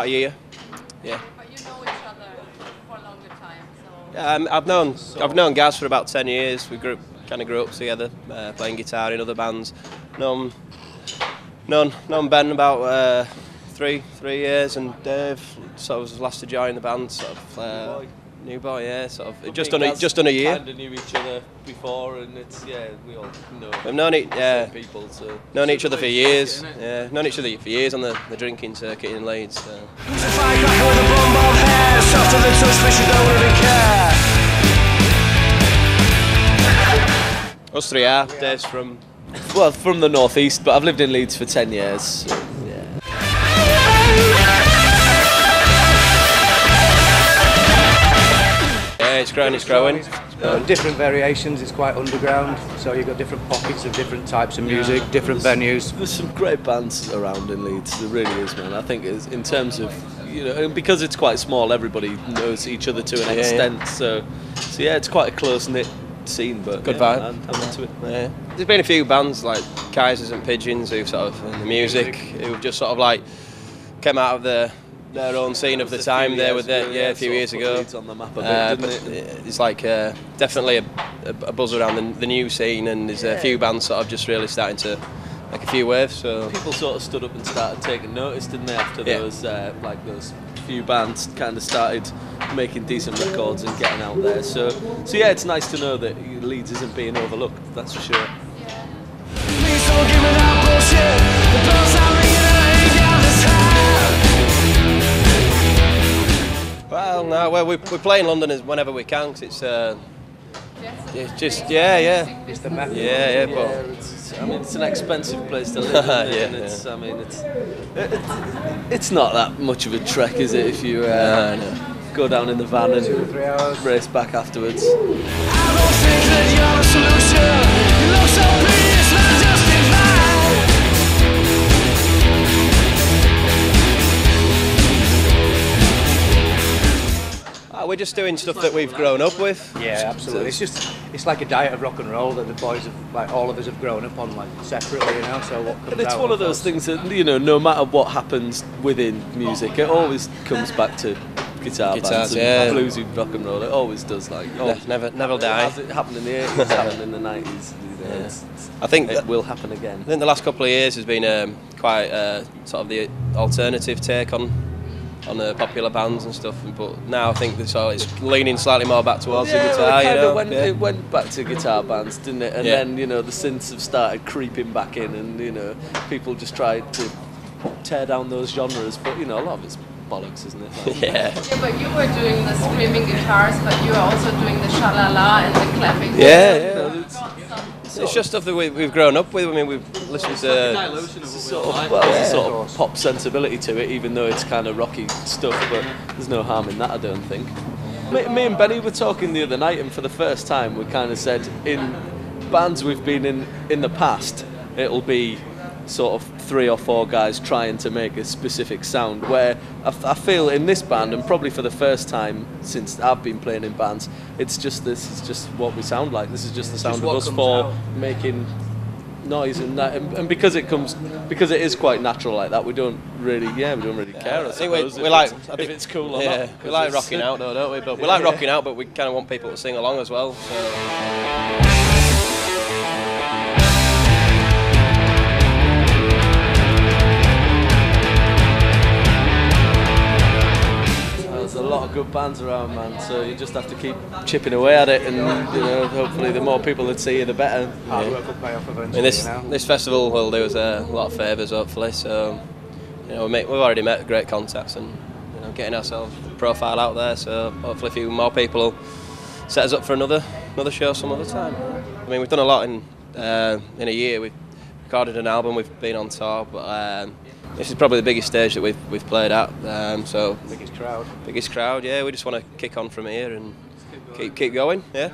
about a year. Yeah. But you know each other for a longer time, so. Yeah, I've known Gaz for about 10 years. We kind of grew up together, playing guitar in other bands. Known Ben about 3 years, and Dave sort of was last to join the band. Sort of new boy, yeah. Sort of just done a year. Kind of knew each other before, and we all know. We've known people, so known each other for years. Yeah, known each other for years on the drinking circuit in Leeds. So. Us three are. Dave's from the northeast, but I've lived in Leeds for 10 years. So, yeah. Yeah, it's growing. Different variations, it's quite underground, so you've got different pockets of different types of music, different venues. There's some great bands around in Leeds, there really is, man. I think in terms of, and because it's quite small, everybody knows each other to an extent, yeah. So yeah, it's quite a close-knit scene, but good vibe. I'm into it. Yeah. There's been a few bands like Kaisers and Pigeons who've sort of in the music who've just sort of like came out of their own scene of the time there with a few years ago. On the map a bit, but it's like definitely a buzz around the new scene, and there's a few bands sort of just really starting to make a few waves. So people sort of stood up and started taking notice, didn't they? After those few bands kind of started making decent records and getting out there. So yeah, it's nice to know that Leeds isn't being overlooked. That's for sure. Yeah. Please don't give me that bullshit. The bells are ringing and I ain't got this time. Well, no, we play in London whenever we can, 'cause it's just It's the method. Yeah, but it's an expensive place to live, isn't it? It's not that much of a trek, is it? If you go down in the van and 2 or 3 hours, race back afterwards. I don't think that you're the solution. You look so pretty, it's not justified. we're just doing stuff that we've grown up with. Yeah, absolutely. It's like a diet of rock and roll that the boys have, like all of us have grown up on, like separately, So what comes And it's out one of those things that no matter what happens within music, it always comes back to guitar bands and bluesy rock and roll. It always does. Never die. It happened in the 80s, happened in the 90s. I think it will happen again. I think the last couple of years has been quite sort of the alternative take on the popular bands and stuff, but now I think it's leaning slightly more back towards the guitar. It went back to guitar bands, didn't it? And then the synths have started creeping back in, and people just tried to tear down those genres. But a lot of it's bollocks, isn't it? Yeah, but you were doing the screaming guitars, but you were also doing the sha-la-la and the clapping. It's just stuff that we've grown up with. I mean, we've listened to sort of pop sensibility to it, even though it's kind of rocky stuff. But there's no harm in that, I don't think. Me and Benny were talking the other night, and for the first time, we kind of said in bands we've been in the past, it'll be sort of 3 or 4 guys trying to make a specific sound, where I feel in this band, and probably for the first time since I've been playing in bands, this is just what we sound like. This is just the sound of us 4 making noise, and that, and because it is quite natural like that, we don't really care. I think we like if it's cool or not. We like rocking out though, don't we? But we like rocking out, but we kind of want people to sing along as well. So. There's a lot of good bands around, man, so you just have to keep chipping away at it, and hopefully the more people that see you, the better. Hard work will pay off eventually. I mean, this festival will do us a lot of favours, hopefully. So we've already met great contacts, and getting ourselves profile out there. So hopefully a few more people will set us up for another show some other time. I mean, we've done a lot in a year. We've recorded an album, we've been on tour, but this is probably the biggest stage that we've played at. So biggest crowd. Yeah. We just want to kick on from here and keep going. Yeah.